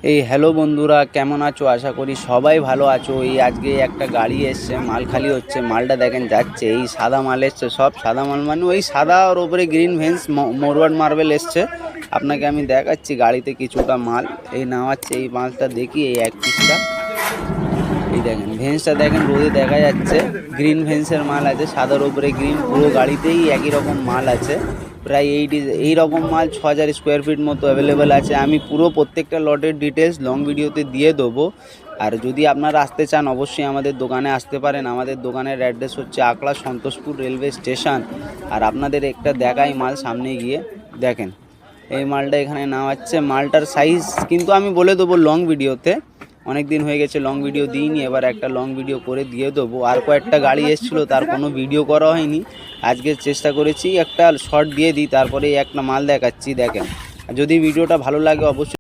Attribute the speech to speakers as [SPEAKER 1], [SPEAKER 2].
[SPEAKER 1] এই হ্যালো বন্ধুরা, কেমন আছো? আশা করি সবাই ভালো আছো। এই আজকে একটা গাড়ি এসছে, মাল খালি হচ্ছে। মালটা দেখেন যাচ্ছে, এই সাদা মাল এসছে, সব সাদা মাল, মানে ওই সাদা ওর ওপরে গ্রিন ভেন্স মোরওয়ার্ড মার্বেল এসছে। আপনাকে আমি দেখাচ্ছি গাড়িতে কিছুটা মাল এই নামাচ্ছে। এই মালটা দেখি, এই এক পিসটা, এই দেখেন ভেন্সটা দেখেন, রোদে দেখা যাচ্ছে। গ্রিন ভেন্সের মাল আছে, সাদার উপরে গ্রিন, পুরো গাড়িতেই একই রকম মাল আছে। প্রায় এই রকম মাল 6000 স্কোয়ার ফিট মতো অ্যাভেলেবেল আছে। আমি পুরো প্রত্যেকটা লটের ডিটেলস লং ভিডিওতে দিয়ে দেবো। আর যদি আপনারা আসতে চান, অবশ্যই আমাদের দোকানে আসতে পারেন। আমাদের দোকানের অ্যাড্রেস হচ্ছে আকলা সন্তোষপুর রেলওয়ে স্টেশন। আর আপনাদের একটা দেখাই মাল, সামনে গিয়ে দেখেন এই মালটা এখানে নামাচ্ছে। মালটার সাইজ কিন্তু আমি বলে দেবো লং ভিডিওতে। অনেক দিন হয়ে গেছে লং ভিডিও দিইনি, এবার একটা লং ভিডিও করে দিয়ে দেবো। আর কয়েকটা গাড়ি এসেছিলো, তার কোনো ভিডিও করা হয়নি। আজকে চেষ্টা করেছি একটা শর্ট দিয়ে দিই, তারপরে একটা মাল দেখাচ্ছি। দেখেন, যদি ভিডিওটা ভালো লাগে অবশ্যই